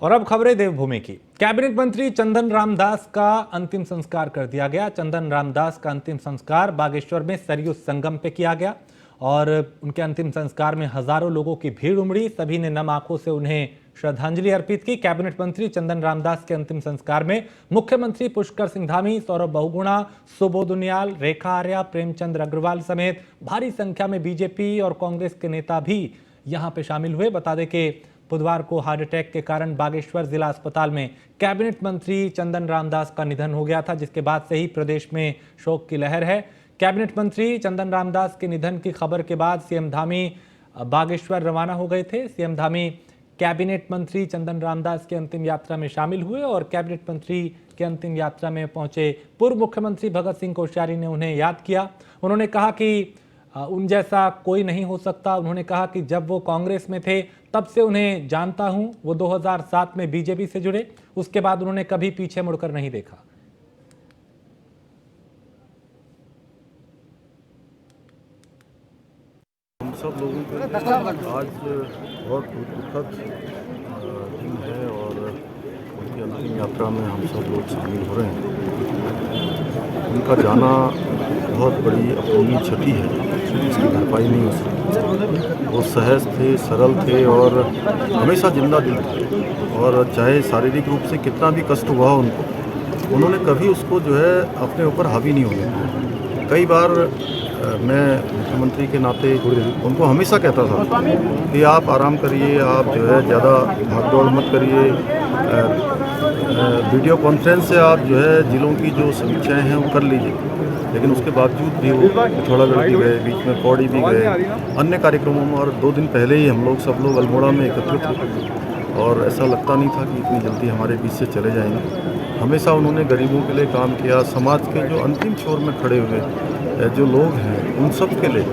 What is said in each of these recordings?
और अब खबरें देवभूमि की। कैबिनेट मंत्री चंदन रामदास का अंतिम संस्कार कर दिया गया। चंदन रामदास का अंतिम संस्कार बागेश्वर में सरयू संगम पे किया गया और उनके अंतिम संस्कार में हजारों लोगों की भीड़ उमड़ी। सभी ने नम आंखों से उन्हें श्रद्धांजलि अर्पित की। कैबिनेट मंत्री चंदन रामदास के अंतिम संस्कार में मुख्यमंत्री पुष्कर सिंह धामी, सौरभ बहुगुणा, सुबोध उनियाल, रेखा आर्या, प्रेमचंद अग्रवाल समेत भारी संख्या में बीजेपी और कांग्रेस के नेता भी यहां पे शामिल हुए। बता दें कि बुधवार को हार्ट अटैक के कारण बागेश्वर जिला अस्पताल में कैबिनेट मंत्री चंदन रामदास का निधन हो गया था, जिसके बाद से ही प्रदेश में शोक की लहर है। कैबिनेट मंत्री चंदन रामदास के निधन की खबर के बाद सीएम धामी बागेश्वर रवाना हो गए थे। सीएम धामी कैबिनेट मंत्री चंदन रामदास की अंतिम यात्रा में शामिल हुए और कैबिनेट मंत्री की अंतिम यात्रा में पहुंचे पूर्व मुख्यमंत्री भगत सिंह कोश्यारी ने उन्हें याद किया। उन्होंने कहा कि उन जैसा कोई नहीं हो सकता। उन्होंने कहा कि जब वो कांग्रेस में थे तब से उन्हें जानता हूं। वो 2007 में बीजेपी से जुड़े, उसके बाद उन्होंने कभी पीछे मुड़कर नहीं देखा। हम सब लोगों के लिए आज बहुत दुखद दिन है और उनकी अंतिम यात्रा में हम सब लोग शामिल हो रहे हैं। उनका जाना बहुत बड़ी अपूर्णीय क्षति है, इसकी भरपाई नहीं हो सकती। वो सहज थे, सरल थे और हमेशा जिंदा दिल थे और चाहे शारीरिक रूप से कितना भी कष्ट हुआ उनको, उन्होंने कभी उसको जो है अपने ऊपर हावी नहीं होने दिया। कई बार मैं मुख्यमंत्री के नाते उनको हमेशा कहता था कि आप आराम करिए, आप जो है ज़्यादा भागदौड़ मत करिए, वीडियो कॉन्फ्रेंस से आप जो है जिलों की जो समीक्षाएं हैं वो कर लीजिए। लेकिन उसके बावजूद भी वो पिथौरागढ़ भी गए, बीच में पौड़ी भी गए, अन्य कार्यक्रमों में, और 2 दिन पहले ही हम सब लोग अल्मोड़ा में एकत्रित हुए और ऐसा लगता नहीं था कि इतनी जल्दी हमारे बीच से चले जाएंगे। हमेशा उन्होंने गरीबों के लिए काम किया। समाज के जो अंतिम छोर में खड़े हुए जो लोग हैं उन सब के लिए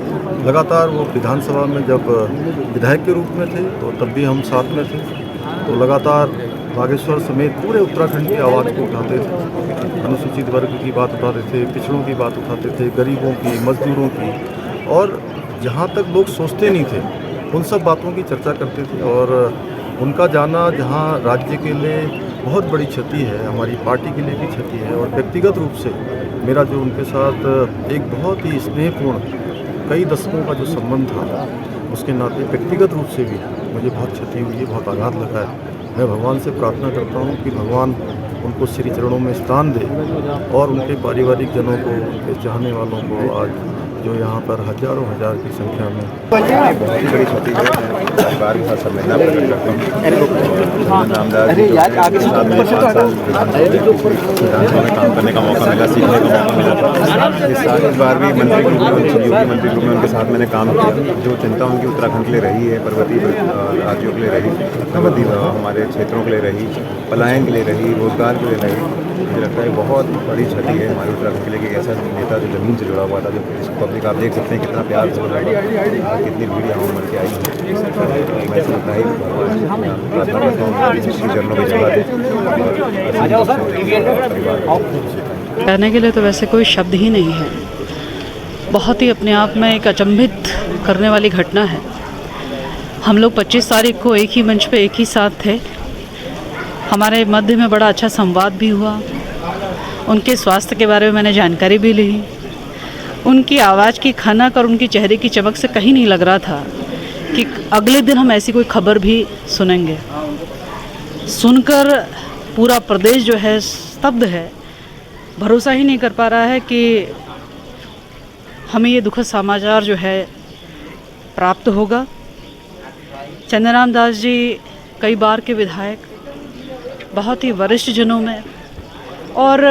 लगातार वो विधानसभा में जब विधायक के रूप में थे तो तब भी हम साथ में थे, तो लगातार बागेश्वर समेत पूरे उत्तराखंड की आवाज़ को उठाते थे। अनुसूचित वर्ग की बात उठाते थे, पिछड़ों की बात उठाते थे, गरीबों की, मजदूरों की, और जहाँ तक लोग सोचते नहीं थे उन सब बातों की चर्चा करते थे। और उनका जाना जहाँ राज्य के लिए बहुत बड़ी क्षति है, हमारी पार्टी के लिए भी क्षति है, और व्यक्तिगत रूप से मेरा जो उनके साथ एक बहुत ही स्नेहपूर्ण कई दशकों का जो संबंध था, उसके नाते व्यक्तिगत रूप से भी मुझे बहुत क्षति हुई है, बहुत आघात लगा है। मैं भगवान से प्रार्थना करता हूँ कि भगवान उनको श्री चरणों में स्थान दे और उनके पारिवारिक जनों को, उनके चाहने वालों को, आज जो यहाँ पर हजारों हजार की संख्या में बहुत ही बड़ी क्षति है। परिवार के साथ संवेदना प्रकट करता हूँ। रामदास जी के साथ में 5 साल विधानसभा में काम करने का मौका मिला, सीखने का मौका मिला। इस बार भी मंत्री के रूप में, सहयोगी मंत्री के रूप में उनके साथ मैंने काम किया। जो चिंता उनकी उत्तराखंड के लिए रही है, पर्वतीय राज्यों के लिए रही, पर्वतीय हमारे क्षेत्रों के लिए रही, पलायन के लिए रही, रोजगार के लिए रही, मुझे लगता है बहुत बड़ी क्षति है हमारे उत्तराखंड के लिए कि ऐसा नेता जो ज़मीन से जुड़ा हुआ था, जो पब्लिक आप देख सकते हैं कितना प्यार हो रहा है, कितनी भीड़ यहाँ उमड़ के आई है। मैं समझता ही प्रार्थना करता हूँ श्री चरणों की जगह दे। कहने के लिए तो वैसे कोई शब्द ही नहीं है। बहुत ही अपने आप में एक अचंभित करने वाली घटना है। हम लोग 25 तारीख को एक ही मंच पे एक ही साथ थे। हमारे मध्य में बड़ा अच्छा संवाद भी हुआ। उनके स्वास्थ्य के बारे में मैंने जानकारी भी ली। उनकी आवाज़ की खनक और उनकी चेहरे की चमक से कहीं नहीं लग रहा था कि अगले दिन हम ऐसी कोई खबर भी सुनेंगे। सुनकर पूरा प्रदेश जो है स्तब्ध है, भरोसा ही नहीं कर पा रहा है कि हमें ये दुखद समाचार जो है प्राप्त होगा। चंदन रामदास जी कई बार के विधायक, बहुत ही वरिष्ठ जनों में, और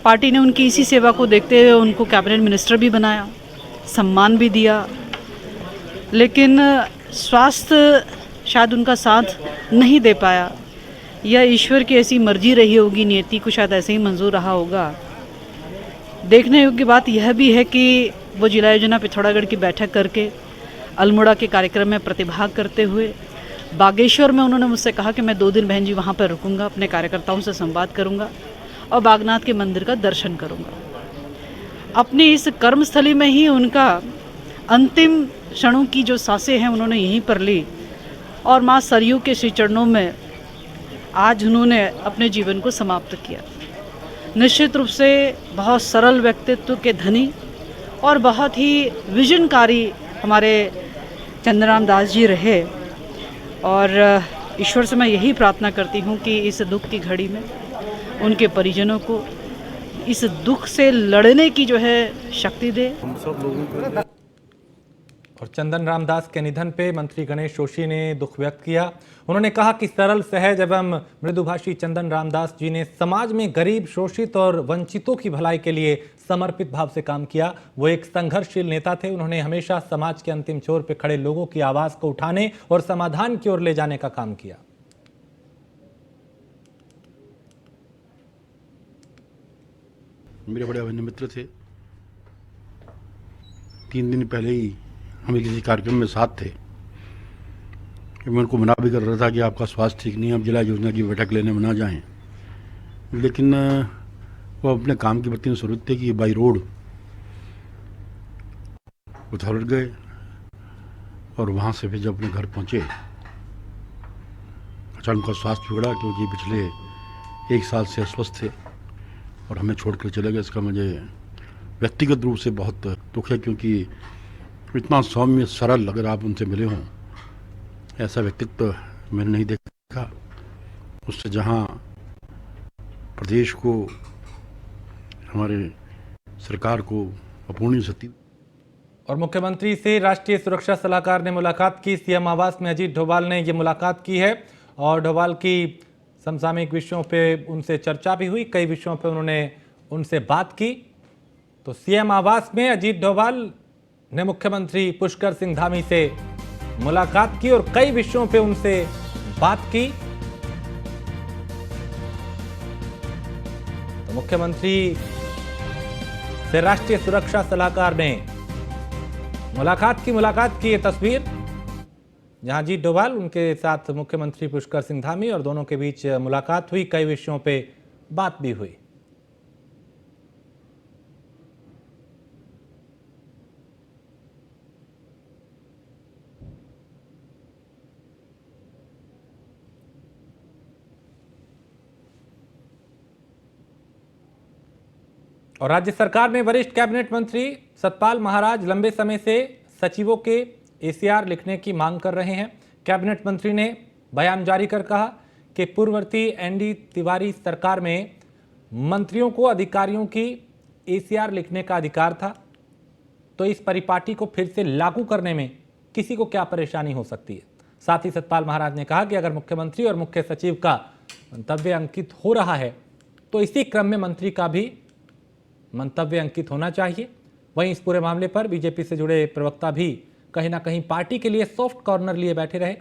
पार्टी ने उनकी इसी सेवा को देखते हुए उनको कैबिनेट मिनिस्टर भी बनाया, सम्मान भी दिया। लेकिन स्वास्थ्य शायद उनका साथ नहीं दे पाया, या ईश्वर की ऐसी मर्जी रही होगी, नियति को शायद ऐसे ही मंजूर रहा होगा। देखने योग्य बात यह भी है कि वो जिला योजना पिथौरागढ़ की बैठक करके अल्मोड़ा के कार्यक्रम में प्रतिभाग करते हुए बागेश्वर में उन्होंने मुझसे कहा कि मैं 2 दिन बहन जी वहाँ पर रुकूंगा, अपने कार्यकर्ताओं से संवाद करूँगा और बागनाथ के मंदिर का दर्शन करूँगा। अपनी इस कर्मस्थली में ही उनका अंतिम क्षणों की जो सांसें हैं उन्होंने यहीं पर ली और माँ सरयू के श्री चरणों में आज उन्होंने अपने जीवन को समाप्त किया। निश्चित रूप से बहुत सरल व्यक्तित्व के धनी और बहुत ही विजनकारी हमारे चंदनराम दास जी रहे, और ईश्वर से मैं यही प्रार्थना करती हूँ कि इस दुख की घड़ी में उनके परिजनों को इस दुख से लड़ने की जो है शक्ति दे। हम सब लोगों को और चंदन राम दास के निधन पे मंत्री गणेश जोशी ने दुख व्यक्त किया। उन्होंने कहा कि सरल, सहज एवं मृदुभाषी चंदन राम दास जी ने समाज में गरीब, शोषित और वंचितों की भलाई के लिए समर्पित भाव से काम किया। वो एक संघर्षशील नेता थे। उन्होंने हमेशा समाज के अंतिम छोर पे खड़े लोगों की आवाज को उठाने और समाधान की ओर ले जाने का काम किया। मेरे बड़े अभिन्न मित्र थे। 3 दिन पहले ही हम किसी कार्यक्रम में साथ थे। मैं उनको मना भी कर रहा था कि आपका स्वास्थ्य ठीक नहीं है, आप जिला योजना की बैठक लेने में ना जाएं, लेकिन वो अपने काम के प्रति सुरुत थे कि बाई रोड उतर गए और वहाँ से फिर जब अपने घर पहुँचे अचानक उनका स्वास्थ्य बिगड़ा, क्योंकि पिछले 1 साल से अस्वस्थ थे और हमें छोड़कर चले गए। इसका मुझे व्यक्तिगत रूप से बहुत दुख है, क्योंकि इतना सौम्य, सरल, अगर आप उनसे मिले हों, ऐसा व्यक्तित्व मैंने नहीं देखा। उससे जहां प्रदेश को, हमारे सरकार को अपूर्णीय क्षति। और मुख्यमंत्री से राष्ट्रीय सुरक्षा सलाहकार ने मुलाकात की। सीएम आवास में अजीत डोभाल ने ये मुलाकात की है और डोभाल की समसामयिक विषयों पे उनसे चर्चा भी हुई। कई विषयों पे उन्होंने उनसे बात की। तो सीएम आवास में अजीत डोभाल ने मुख्यमंत्री पुष्कर सिंह धामी से मुलाकात की और कई विषयों पे उनसे बात की। तो मुख्यमंत्री से राष्ट्रीय सुरक्षा सलाहकार ने मुलाकात की ये तस्वीर, जहां अजीत डोभाल, उनके साथ मुख्यमंत्री पुष्कर सिंह धामी और दोनों के बीच मुलाकात हुई। कई विषयों पे बात भी हुई। और राज्य सरकार में वरिष्ठ कैबिनेट मंत्री सतपाल महाराज लंबे समय से सचिवों के एसीआर लिखने की मांग कर रहे हैं। कैबिनेट मंत्री ने बयान जारी कर कहा कि पूर्ववर्ती एनडी तिवारी सरकार में मंत्रियों को अधिकारियों की एसीआर लिखने का अधिकार था, तो इस परिपाटी को फिर से लागू करने में किसी को क्या परेशानी हो सकती है। साथ ही सतपाल महाराज ने कहा कि अगर मुख्यमंत्री और मुख्य सचिव का मंतव्य अंकित हो रहा है तो इसी क्रम में मंत्री का भी मंतव्य अंकित होना चाहिए। वहीं इस पूरे मामले पर बीजेपी से जुड़े प्रवक्ता भी कहीं ना कहीं पार्टी के लिए सॉफ्ट कॉर्नर लिए बैठे रहे।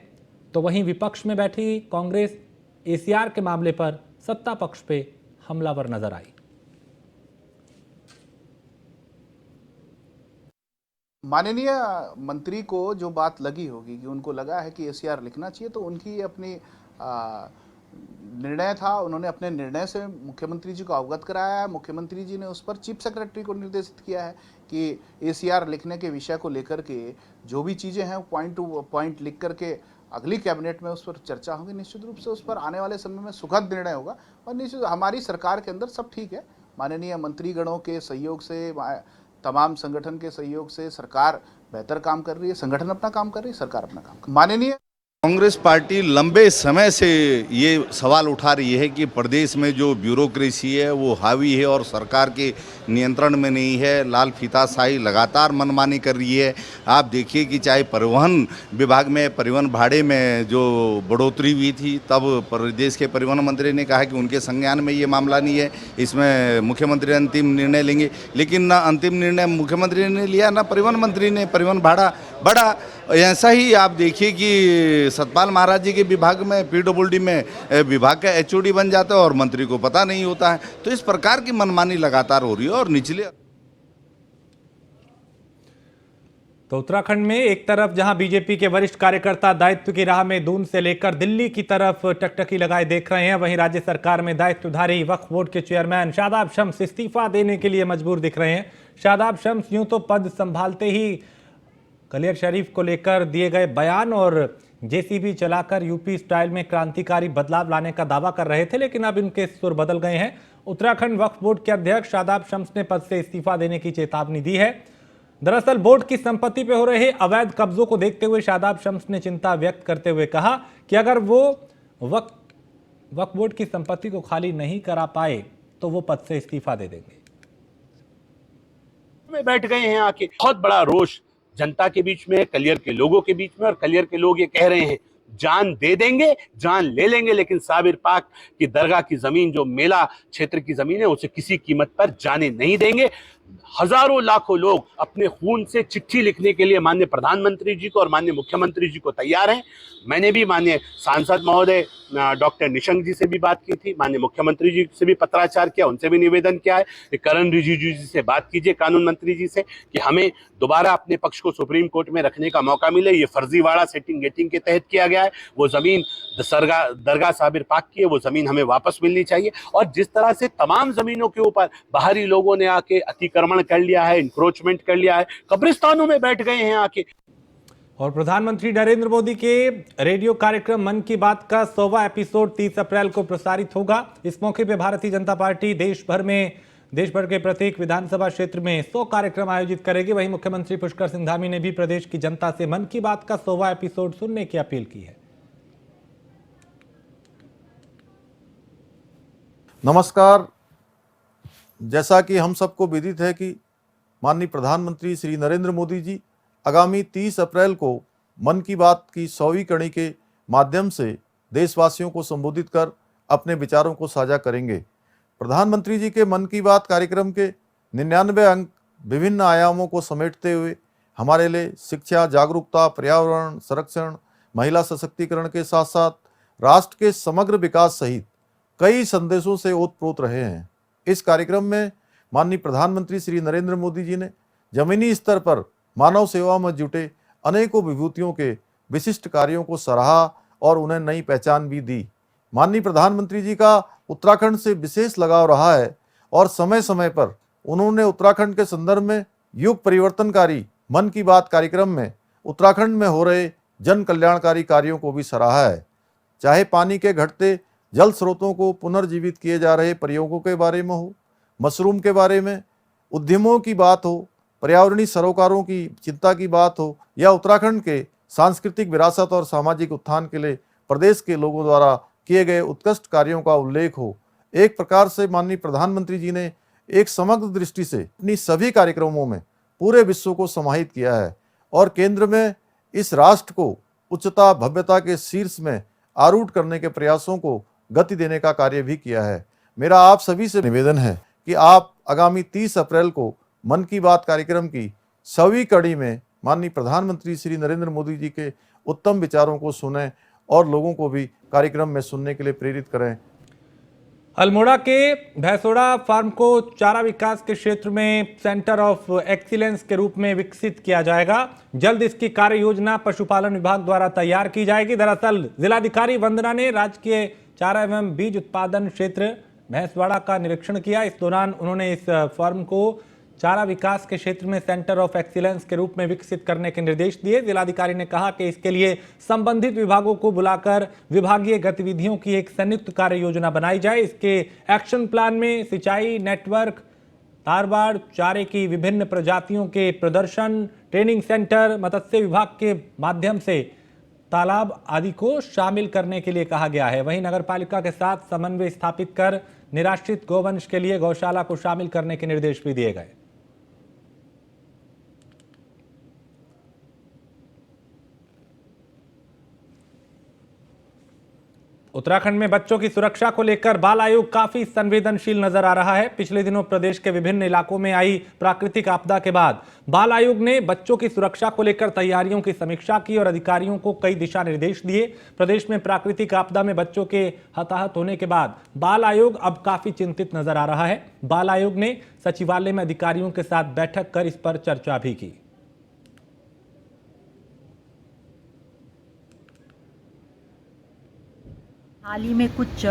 तो वहीं विपक्ष में बैठी कांग्रेस एसीआर के मामले पर सत्ता पक्ष पे हमलावर नजर आई। माननीय मंत्री को जो बात लगी होगी कि उनको लगा है कि एसीआर लिखना चाहिए, तो उनकी अपनी निर्णय था। उन्होंने अपने निर्णय से मुख्यमंत्री जी को अवगत कराया है। मुख्यमंत्री जी ने उस पर चीफ सेक्रेटरी को निर्देशित किया है कि एसीआर लिखने के विषय को लेकर के जो भी चीज़ें हैं पॉइंट टू पॉइंट लिख करके अगली कैबिनेट में उस पर चर्चा होगी। निश्चित रूप से उस पर आने वाले समय में सुखद निर्णय होगा और निश्चित हमारी सरकार के अंदर सब ठीक है। माननीय मंत्रीगणों के सहयोग से, तमाम संगठन के सहयोग से सरकार बेहतर काम कर रही है। संगठन अपना काम कर रही है, सरकार अपना काम कर रही है। माननीय कांग्रेस पार्टी लंबे समय से ये सवाल उठा रही है कि प्रदेश में जो ब्यूरोक्रेसी है वो हावी है और सरकार के नियंत्रण में नहीं है। लाल फीताशाही लगातार मनमानी कर रही है। आप देखिए कि चाहे परिवहन विभाग में परिवहन भाड़े में जो बढ़ोतरी हुई थी, तब प्रदेश के परिवहन मंत्री ने कहा कि उनके संज्ञान में ये मामला नहीं है, इसमें मुख्यमंत्री अंतिम निर्णय लेंगे। लेकिन ना अंतिम निर्णय मुख्यमंत्री ने लिया, ना परिवहन मंत्री ने। परिवहन भाड़ा बढ़ा। ऐसा ही आप देखिए कि सतपाल महाराज जी के विभाग में, पीडब्ल्यूडी में विभाग का एचओडी बन जाता है और मंत्री को पता नहीं होता है। तो इस प्रकार की मनमानी लगातार हो रही है। और निचले तो उत्तराखंड में एक तरफ जहां बीजेपी के वरिष्ठ कार्यकर्ता दायित्व की राह में दून से लेकर दिल्ली की तरफ टकटकी लगाए देख रहे हैं, वहीं राज्य सरकार में दायित्वधारी वक्फ बोर्ड के चेयरमैन शादाब शम्स इस्तीफा देने के लिए मजबूर दिख रहे हैं। शादाब शम्स यूं तो पद संभालते ही कलियर शरीफ को लेकर दिए गए बयान और जेसीबी चलाकर यूपी स्टाइल में क्रांतिकारी बदलाव लाने का दावा कर रहे थे, लेकिन अब इनके सुर बदल गए हैं। उत्तराखंड वक्फ बोर्ड के अध्यक्ष शादाब शम्स ने पद से इस्तीफा देने की चेतावनी दी है। दरअसल बोर्ड की संपत्ति पर हो रहे अवैध कब्जों को देखते हुए शादाब शम्स ने चिंता व्यक्त करते हुए कहा कि अगर वो वक्फ बोर्ड की संपत्ति को खाली नहीं करा पाए तो वो पद से इस्तीफा दे देंगे। में बैठ गए हैं आके, बहुत बड़ा रोष जनता के बीच में, कलियर के लोगों के बीच में, और कलियर के लोग ये कह रहे हैं जान दे देंगे, जान ले लेंगे, लेकिन साबिर पाक की दरगाह की जमीन, जो मेला क्षेत्र की जमीन है, उसे किसी कीमत पर जाने नहीं देंगे। हजारों लाखों लोग अपने खून से चिट्ठी लिखने के लिए माननीय प्रधानमंत्री जी को और माननीय मुख्यमंत्री जी को तैयार हैं। मैंने भी माननीय सांसद महोदय डॉक्टर निशंक जी से भी बात की थी, माननीय मुख्यमंत्री जी से भी पत्राचार किया, उनसे भी निवेदन किया है कि करण रिजिजू जी से बात कीजिए, कानून मंत्री जी से, कि हमें दोबारा अपने पक्ष को सुप्रीम कोर्ट में रखने का मौका मिले। ये फर्जीवाड़ा सेटिंग गेटिंग के तहत किया गया है, वो जमीन दरगाह साबिर पाक की है, वो जमीन हमें वापस मिलनी चाहिए। और जिस तरह से तमाम जमीनों के ऊपर बाहरी लोगों ने आके अतिक्रमण कर लिया है, इंक्रोचमेंट कर लिया है, कब्रिस्तानों में बैठ गए हैं आके। और प्रधानमंत्री नरेंद्र मोदी के रेडियो कार्यक्रम मन की बात का 100वां एपिसोड 30 अप्रैल को प्रसारित होगा। इस मौके पर भारतीय जनता पार्टी देश भर के प्रत्येक विधानसभा क्षेत्र में 100 कार्यक्रम आयोजित करेगी। वहीं मुख्यमंत्री पुष्कर सिंह धामी ने भी प्रदेश की जनता से मन की बात का 100वां एपिसोड सुनने की अपील की है। नमस्कार। जैसा कि हम सबको विदित है कि माननीय प्रधानमंत्री श्री नरेंद्र मोदी जी आगामी 30 अप्रैल को मन की बात की 100वीं कड़ी के माध्यम से देशवासियों को संबोधित कर अपने विचारों को साझा करेंगे। प्रधानमंत्री जी के मन की बात कार्यक्रम के 99 अंक विभिन्न आयामों को समेटते हुए हमारे लिए शिक्षा, जागरूकता, पर्यावरण संरक्षण, महिला सशक्तिकरण के साथ साथ राष्ट्र के समग्र विकास सहित कई संदेशों से ओतप्रोत रहे हैं। इस कार्यक्रम में माननीय प्रधानमंत्री श्री नरेंद्र मोदी जी ने जमीनी स्तर पर मानव सेवा में जुटे अनेकों विभूतियों के विशिष्ट कार्यों को सराहा और उन्हें नई पहचान भी दी। माननीय प्रधानमंत्री जी का उत्तराखंड से विशेष लगाव रहा है और समय समय पर उन्होंने उत्तराखंड के संदर्भ में युग परिवर्तनकारी मन की बात कार्यक्रम में उत्तराखंड में हो रहे जन कल्याणकारी कार्यों को भी सराहा है। चाहे पानी के घटते जल स्रोतों को पुनर्जीवित किए जा रहे प्रयोगों के बारे में हो, मशरूम के बारे में, उद्यमों की बात हो, पर्यावरणीय सरोकारों की चिंता की बात हो, या उत्तराखंड के सांस्कृतिक विरासत और सामाजिक उत्थान के लिए प्रदेश के लोगों द्वारा किए गए उत्कृष्ट कार्यों का उल्लेख हो। एक प्रकार से माननीय प्रधानमंत्री जी ने एक समग्र दृष्टि से अपनी सभी कार्यक्रमों में पूरे विश्व को समाहित किया है और केंद्र में इस राष्ट्र को उच्चता भव्यता के शीर्ष में आरूढ़ करने के प्रयासों को गति देने का कार्य भी किया है। मेरा आप सभी से निवेदन है कि आप आगामी 30 अप्रैल को मन की बात कार्यक्रम की 100वीं कड़ी में माननीय प्रधानमंत्री श्री नरेंद्र मोदी जी के उत्तम विचारों को सुनें और लोगों को भी कार्यक्रम में सुनने के लिए प्रेरित करें। अल्मोड़ा के भैंसोड़ा फार्म को चारा विकास के क्षेत्र में सेंटर ऑफ एक्सीलेंस के रूप में विकसित किया जाएगा। जल्द इसकी कार्य योजना पशुपालन विभाग द्वारा तैयार की जाएगी। दरअसल जिलाधिकारी वंदना ने राजकीय चारा एवं बीज उत्पादन क्षेत्र भैंसवाड़ा का निरीक्षण किया। इस दौरान उन्होंने इस फार्म को चारा विकास के क्षेत्र में सेंटर ऑफ एक्सीलेंस के रूप में विकसित करने के निर्देश दिए। जिलाधिकारी ने कहा कि इसके लिए संबंधित विभागों को बुलाकर विभागीय गतिविधियों की एक संयुक्त कार्य योजना बनाई जाए। इसके एक्शन प्लान में सिंचाई नेटवर्क, तारबाड़, चारे की विभिन्न प्रजातियों के प्रदर्शन, ट्रेनिंग सेंटर, मत्स्य विभाग के माध्यम से तालाब आदि को शामिल करने के लिए कहा गया है। वहीं नगरपालिका के साथ समन्वय स्थापित कर निराश्रित गौवंश के लिए गौशाला को शामिल करने के निर्देश भी दिए गए। उत्तराखंड में बच्चों की सुरक्षा को लेकर बाल आयोग काफी संवेदनशील नजर आ रहा है। पिछले दिनों प्रदेश के विभिन्न इलाकों में आई प्राकृतिक आपदा के बाद बाल आयोग ने बच्चों की सुरक्षा को लेकर तैयारियों की समीक्षा की और अधिकारियों को कई दिशा निर्देश दिए। प्रदेश में प्राकृतिक आपदा में बच्चों के हताहत होने के बाद बाल आयोग अब काफी चिंतित नजर आ रहा है। बाल आयोग ने सचिवालय में अधिकारियों के साथ बैठक कर इस पर चर्चा भी की। हाल ही में कुछ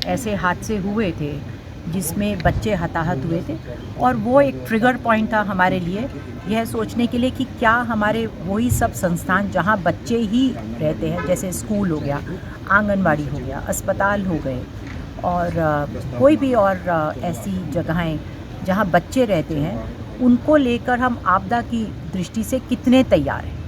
ऐसे हादसे हुए थे जिसमें बच्चे हताहत हुए थे, और वो एक ट्रिगर पॉइंट था हमारे लिए यह सोचने के लिए कि क्या हमारे वही सब संस्थान जहाँ बच्चे ही रहते हैं, जैसे स्कूल हो गया, आंगनवाड़ी हो गया, अस्पताल हो गए, और कोई भी और ऐसी जगहें जहाँ बच्चे रहते हैं, उनको लेकर हम आपदा की दृष्टि से कितने तैयार हैं।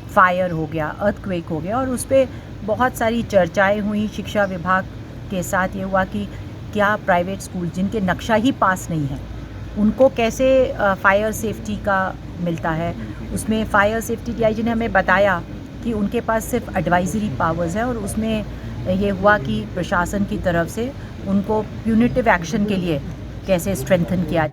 फायर हो गया, अर्थक्वेक हो गया, और उस पर बहुत सारी चर्चाएं हुई। शिक्षा विभाग के साथ ये हुआ कि क्या प्राइवेट स्कूल जिनके नक्शा ही पास नहीं है उनको कैसे फायर सेफ्टी का मिलता है। उसमें फायर सेफ्टी डीआईजी ने हमें बताया कि उनके पास सिर्फ एडवाइजरी पावर्स है, और उसमें ये हुआ कि प्रशासन की तरफ से उनको प्यूनिटिव एक्शन के लिए कैसे स्ट्रेंथन किया।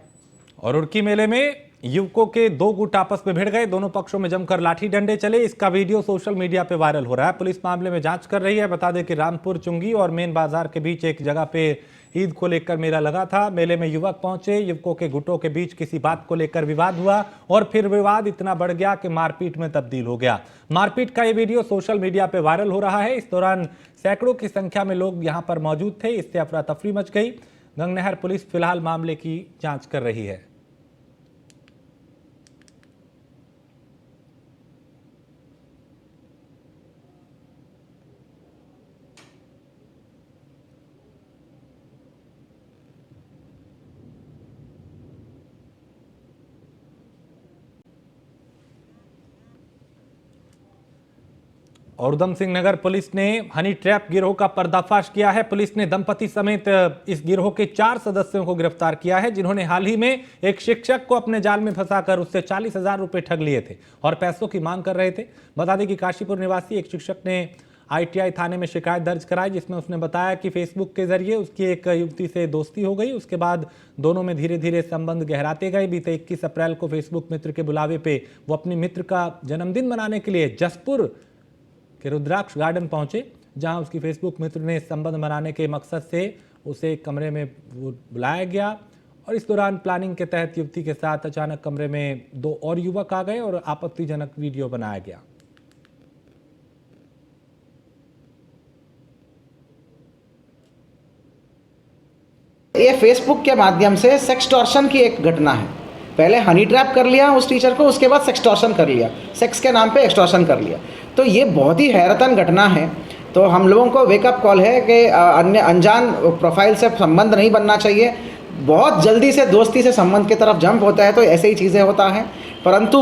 और रुड़की मेले में युवकों के दो गुट आपस में भिड़ गए, दोनों पक्षों में जमकर लाठी डंडे चले। इसका वीडियो सोशल मीडिया पे वायरल हो रहा है। पुलिस मामले में जांच कर रही है। बता दें कि रामपुर चुंगी और मेन बाजार के बीच एक जगह पे ईद को लेकर मेला लगा था। मेले में युवक पहुंचे, युवकों के गुटों के बीच किसी बात को लेकर विवाद हुआ और फिर विवाद इतना बढ़ गया कि मारपीट में तब्दील हो गया। मारपीट का ये वीडियो सोशल मीडिया पे वायरल हो रहा है। इस दौरान सैकड़ों की संख्या में लोग यहां पर मौजूद थे। इससे अफरा तफरी मच गई। गंगनहर पुलिस फिलहाल मामले की जांच कर रही है। और उधम सिंह नगर पुलिस ने हनी ट्रैप गिरोह का पर्दाफाश किया है। पुलिस ने दंपति समेत इस गिरोह के 4 सदस्यों को गिरफ्तार किया है, जिन्होंने हाल ही में एक शिक्षक को अपने जाल में फंसाकर उससे 40,000 रुपए ठग लिए थे और पैसों की मांग कर रहे थे। बता दें कि काशीपुर निवासी एक शिक्षक ने ITI थाने में शिकायत दर्ज कराई, जिसमें उसने बताया कि फेसबुक के जरिए उसकी एक युवती से दोस्ती हो गई। उसके बाद दोनों में धीरे धीरे संबंध गहराते गए। बीते 21 अप्रैल को फेसबुक मित्र के बुलावे पे वो अपने मित्र का जन्मदिन मनाने के लिए जसपुर के रुद्राक्ष गार्डन पहुंचे, जहां उसकी फेसबुक मित्र ने संबंध बनाने के मकसद से उसे कमरे में बुलाया गया। और इस दौरान प्लानिंग के तहत युवती के साथ अचानक कमरे में 2 और युवक आ गए और आपत्तिजनक वीडियो बनाया गया। ये फेसबुक के माध्यम से सेक्सटॉर्शन की एक घटना है। पहले हनी ट्रैप कर लिया उस टीचर को, उसके बाद सेक्सटॉर्शन कर लिया, सेक्स के नाम पे एक्सटॉर्शन कर लिया। तो ये बहुत ही हैरतन घटना है। तो हम लोगों को वेकअप कॉल है कि अन्य अनजान प्रोफाइल से संबंध नहीं बनना चाहिए। बहुत जल्दी से दोस्ती से संबंध की तरफ जंप होता है तो ऐसे ही चीज़ें होता है। परंतु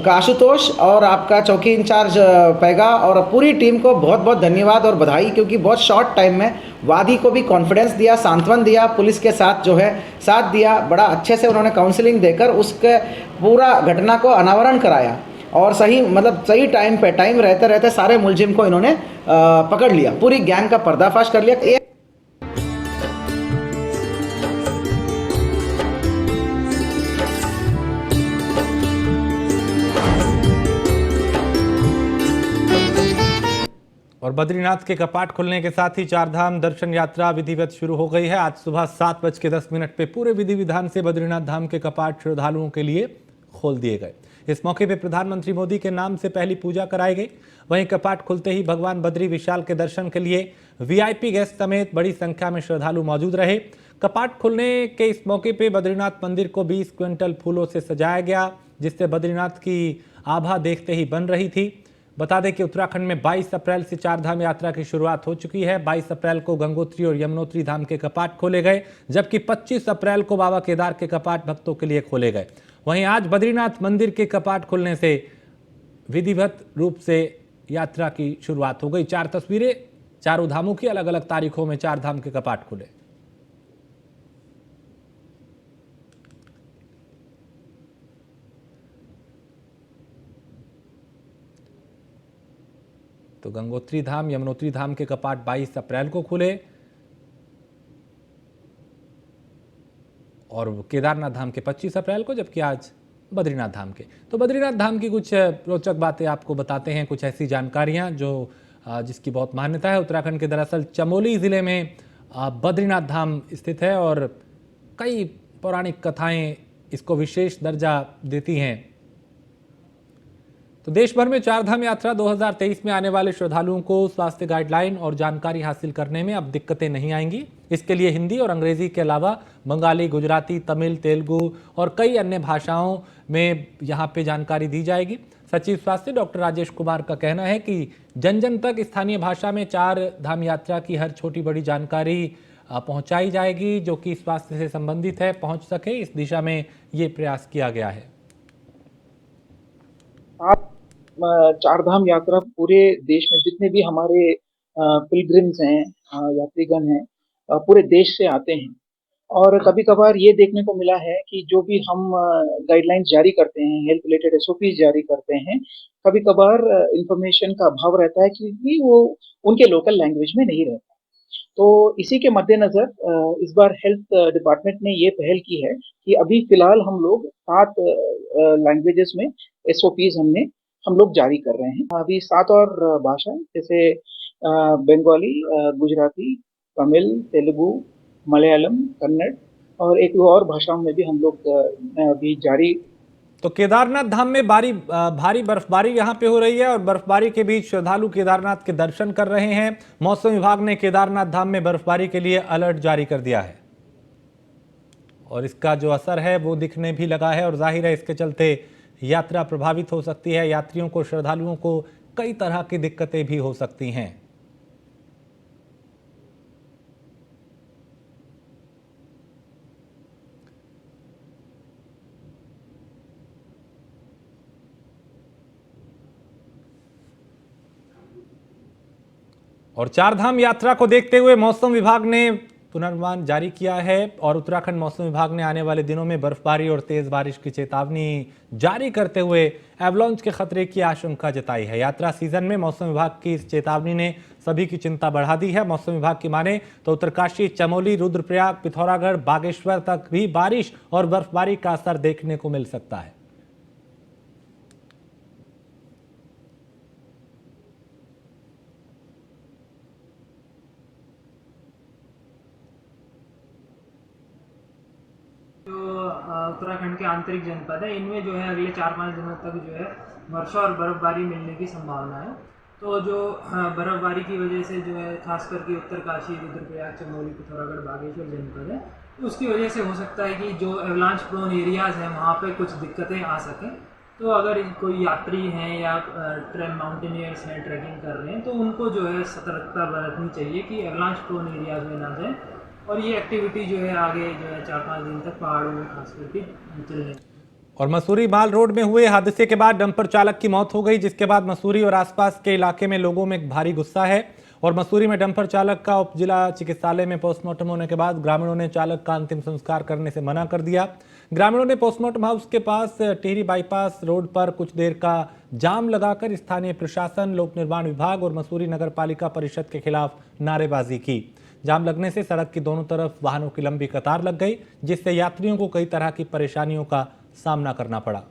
आशुतोष और आपका चौकी इंचार्ज पैगा और पूरी टीम को बहुत बहुत धन्यवाद और बधाई, क्योंकि बहुत शॉर्ट टाइम में वादी को भी कॉन्फिडेंस दिया, सांत्वन दिया, पुलिस के साथ जो है साथ दिया। बड़ा अच्छे से उन्होंने काउंसलिंग देकर उसके पूरा घटना को अनावरण कराया और सही टाइम पे टाइम रहते रहते सारे मुलजिम को इन्होंने पकड़ लिया, पूरी गैंग का पर्दाफाश कर लिया। और बद्रीनाथ के कपाट खुलने के साथ ही चारधाम दर्शन यात्रा विधिवत शुरू हो गई है। आज सुबह 7:10 पे पूरे विधि विधान से बद्रीनाथ धाम के कपाट श्रद्धालुओं के लिए खोल दिए गए। इस मौके पे प्रधानमंत्री मोदी के नाम से पहली पूजा कराई गई। वहीं कपाट खुलते ही भगवान बद्री विशाल के दर्शन के लिए VIP गेस्ट समेत बड़ी संख्या में श्रद्धालु मौजूद रहे। कपाट खुलने के इस मौके पे बद्रीनाथ मंदिर को 20 क्विंटल फूलों से सजाया गया, जिससे बद्रीनाथ की आभा देखते ही बन रही थी। बता दें कि उत्तराखंड में 22 अप्रैल से चारधाम यात्रा की शुरुआत हो चुकी है। 22 अप्रैल को गंगोत्री और यमुनोत्री धाम के कपाट खोले गए, जबकि 25 अप्रैल को बाबा केदार के कपाट भक्तों के लिए खोले गए। वहीं आज बद्रीनाथ मंदिर के कपाट खुलने से विधिवत रूप से यात्रा की शुरुआत हो गई। 4 तस्वीरें चारों धामों की, अलग अलग तारीखों में 4 धाम के कपाट खुले। तो गंगोत्री धाम, यमुनोत्री धाम के कपाट 22 अप्रैल को खुले और केदारनाथ धाम के 25 अप्रैल को, जबकि आज बद्रीनाथ धाम के। तो बद्रीनाथ धाम की कुछ रोचक बातें आपको बताते हैं, कुछ ऐसी जानकारियां जो जिसकी बहुत मान्यता है। उत्तराखंड के दरअसल चमोली ज़िले में बद्रीनाथ धाम स्थित है और कई पौराणिक कथाएं इसको विशेष दर्जा देती हैं। तो देश भर में चारधाम यात्रा 2023 में आने वाले श्रद्धालुओं को स्वास्थ्य गाइडलाइन और जानकारी हासिल करने में अब दिक्कतें नहीं आएंगी। इसके लिए हिंदी और अंग्रेजी के अलावा बंगाली, गुजराती, तमिल, तेलुगु और कई अन्य भाषाओं में यहाँ पे जानकारी दी जाएगी। सचिव स्वास्थ्य डॉक्टर राजेश कुमार का कहना है कि जन जन तक स्थानीय भाषा में चार धाम यात्रा की हर छोटी बड़ी जानकारी पहुंचाई जाएगी जो कि स्वास्थ्य से संबंधित है, पहुंच सके, इस दिशा में ये प्रयास किया गया है। चारधाम यात्रा पूरे देश में जितने भी हमारे पिलग्रिम्स हैं, यात्रीगण हैं, पूरे देश से आते हैं। और कभी कभार ये देखने को मिला है कि जो भी हम गाइडलाइंस जारी करते हैं, हेल्थ रिलेटेड एसओपी जारी करते हैं, कभी कभार इंफॉर्मेशन का अभाव रहता है क्योंकि वो उनके लोकल लैंग्वेज में नहीं रहता। तो इसी के मद्देनजर इस बार हेल्थ डिपार्टमेंट ने ये पहल की है कि अभी फिलहाल हम लोग 7 लैंग्वेजेस में एसओपीज हम लोग जारी कर रहे हैं। अभी 7 और भाषा जैसे बंगाली, गुजराती, तमिल, तेलुगु, मलयालम, कन्नड़ और एक और भाषाओं में भी हम लोग अभी जारी। तो केदारनाथ धाम में भारी बर्फबारी यहाँ पे हो रही है और बर्फबारी के बीच श्रद्धालु केदारनाथ के दर्शन कर रहे हैं। मौसम विभाग ने केदारनाथ धाम में बर्फबारी के लिए अलर्ट जारी कर दिया है और इसका जो असर है वो दिखने भी लगा है और जाहिर है इसके चलते यात्रा प्रभावित हो सकती है। यात्रियों को, श्रद्धालुओं को कई तरह की दिक्कतें भी हो सकती हैं। और चारधाम यात्रा को देखते हुए मौसम विभाग ने पूर्वानुमान जारी किया है और उत्तराखंड मौसम विभाग ने आने वाले दिनों में बर्फबारी और तेज बारिश की चेतावनी जारी करते हुए एवलांच के खतरे की आशंका जताई है। यात्रा सीजन में मौसम विभाग की इस चेतावनी ने सभी की चिंता बढ़ा दी है। मौसम विभाग की माने तो उत्तरकाशी, चमोली, रुद्रप्रयाग, पिथौरागढ़, बागेश्वर तक भी बारिश और बर्फबारी का असर देखने को मिल सकता है। उत्तराखंड के आंतरिक जनपद है, इनमें जो है अगले 4-5 दिनों तक जो है वर्षा और बर्फबारी मिलने की संभावना है। तो जो बर्फबारी की वजह से जो है खास करके उत्तरकाशी, रुद्रप्रयाग, चमोली, पिथौरागढ़, बागेश्वर जनपद है, तो उसकी वजह से हो सकता है कि जो एवलांच प्रोन एरियाज़ हैं वहाँ पे कुछ दिक्कतें आ सकें। तो अगर कोई यात्री हैं या माउंटेनियर्स हैं, ट्रैकिंग कर रहे हैं, तो उनको जो है सतर्कता बरतनी चाहिए कि एवलांच प्रोन एरियाज़ में ना जाएँ और ये एक्टिविटी जो है आगे जो है 4-5 दिन तक पहाड़ों में खास करके चलने। और मसूरी माल रोड में हुए हादसे के बाद डंपर चालक की मौत हो गई, जिसके बाद मसूरी और आसपास के इलाके में लोगों में भारी गुस्सा है। और मसूरी में डंपर चालक का उप जिला चिकित्सालय में पोस्टमार्टम होने के बाद ग्रामीणों ने चालक का अंतिम संस्कार करने से मना कर दिया। ग्रामीणों ने पोस्टमार्टम हाउस के पास टिहरी बाईपास रोड पर कुछ देर का जाम लगाकर स्थानीय प्रशासन, लोक निर्माण विभाग और मसूरी नगर पालिका परिषद के खिलाफ नारेबाजी की। जाम लगने से सड़क की दोनों तरफ वाहनों की लंबी कतार लग गई, जिससे यात्रियों को कई तरह की परेशानियों का सामना करना पड़ा।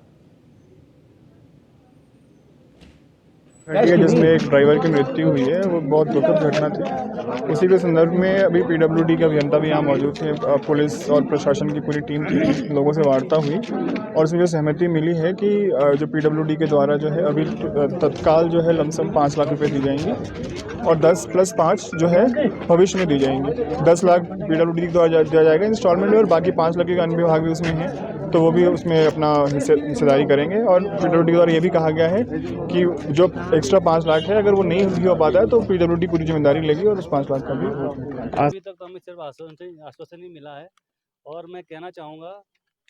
जिसमें एक ड्राइवर की मृत्यु हुई है, वो बहुत दुखद घटना थी। उसी के संदर्भ में अभी पीडब्ल्यूडी के अभियंता भी यहाँ मौजूद थे, पुलिस और प्रशासन की पूरी टीम थी, लोगों से वार्ता हुई और उसमें जो सहमति मिली है कि जो पीडब्ल्यूडी के द्वारा जो है अभी तत्काल जो है लमसम 5 लाख रुपए दी जाएंगी और 10 + 5 जो है भविष्य में दी जाएंगी। 10 लाख पीडब्ल्यूडी के द्वारा दिया जाएगा इंस्टॉलमेंट में और बाकी 5 लाख के अन्य विभाग भी उसमें हैं, तो वो भी उसमें अपना हिस्सेदारी करेंगे। और पीडब्ल्यूडी के द्वारा ये भी कहा गया है कि जो एक्स्ट्रा 5 लाख है अगर वो नहीं हो पाता है तो पीडब्ल्यूडी पूरी जिम्मेदारी लेगी और उस 5 लाख का भी। अभी तक तो हमें सिर्फ आश्वासन ही मिला है और मैं कहना चाहूँगा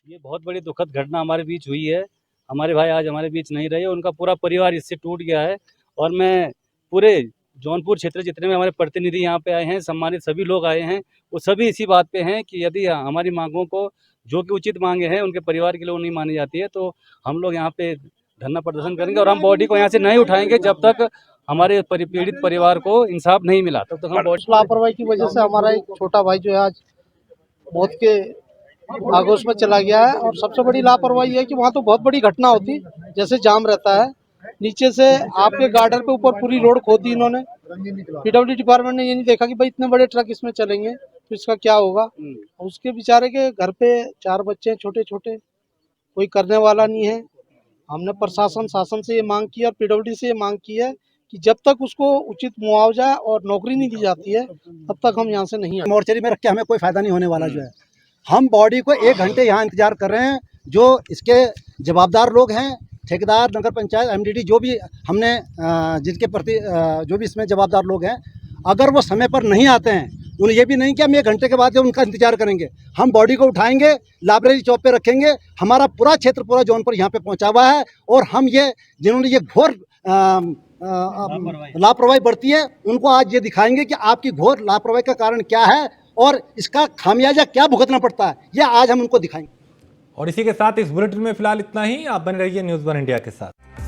ये बहुत बड़ी दुखद घटना हमारे बीच हुई है। हमारे भाई आज हमारे बीच नहीं रहे, उनका पूरा परिवार इससे टूट गया है और मैं पूरे जौनपुर क्षेत्र जितने में हमारे प्रतिनिधि यहाँ पे आए हैं, सम्मानित सभी लोग आए हैं, वो सभी इसी बात पे हैं कि यदि हमारी मांगों को जो कि उचित मांगे हैं उनके परिवार के लिए नहीं मानी जाती है तो हम लोग यहाँ पे धरना प्रदर्शन करेंगे और हम बॉडी को यहाँ से नहीं उठाएंगे जब तक हमारे पीड़ित परिवार को इंसाफ नहीं मिला तब तक हम बॉडी। लापरवाही की वजह से हमारा एक छोटा भाई जो है आज मौत के आगोश में चला गया है और सबसे बड़ी लापरवाही है कि वहाँ तो बहुत बड़ी घटना होती, जैसे जाम रहता है, नीचे से आपके गार्डर पे ऊपर पूरी रोड खोदी इन्होंने। पीडब्ल्यूडी डिपार्टमेंट ने ये नहीं देखा कि भाई इतने बड़े ट्रक इसमें चलेंगे तो इसका क्या होगा। उसके बेचारे के घर पे 4 बच्चे छोटे छोटे, कोई करने वाला नहीं है हमने प्रशासन शासन से ये मांग की और पीडब्ल्यूडी से ये मांग की है कि जब तक उसको उचित मुआवजा और नौकरी नहीं दी जाती है तब तक हम यहाँ से नहीं आएंगे। मोर्चरी में रख के हमें कोई फ़ायदा नहीं होने वाला जो है। हम बॉडी को 1 घंटे यहाँ इंतजार कर रहे हैं। जो इसके जवाबदार लोग हैं, ठेकेदार, नगर पंचायत, एमडीडी, जो भी हमने जिनके प्रति जो भी इसमें जवाबदार लोग हैं, अगर वो समय पर नहीं आते हैं, उन्हें ये भी नहीं कि हम 1 घंटे के बाद उनका इंतजार करेंगे। हम बॉडी को उठाएंगे, लाइब्रेरी चौक पे रखेंगे। हमारा पूरा क्षेत्र, पूरा जौनपुर यहाँ पे पहुँचा हुआ है और हम ये जिन्होंने ये घोर लापरवाही बरती है, उनको आज ये दिखाएंगे कि आपकी घोर लापरवाही का कारण क्या है और इसका खामियाजा क्या भुगतना पड़ता है, ये आज हम उनको दिखाएंगे। और इसी के साथ इस बुलेटिन में फिलहाल इतना ही। आप बने रहिए न्यूज़ 1 इंडिया के साथ।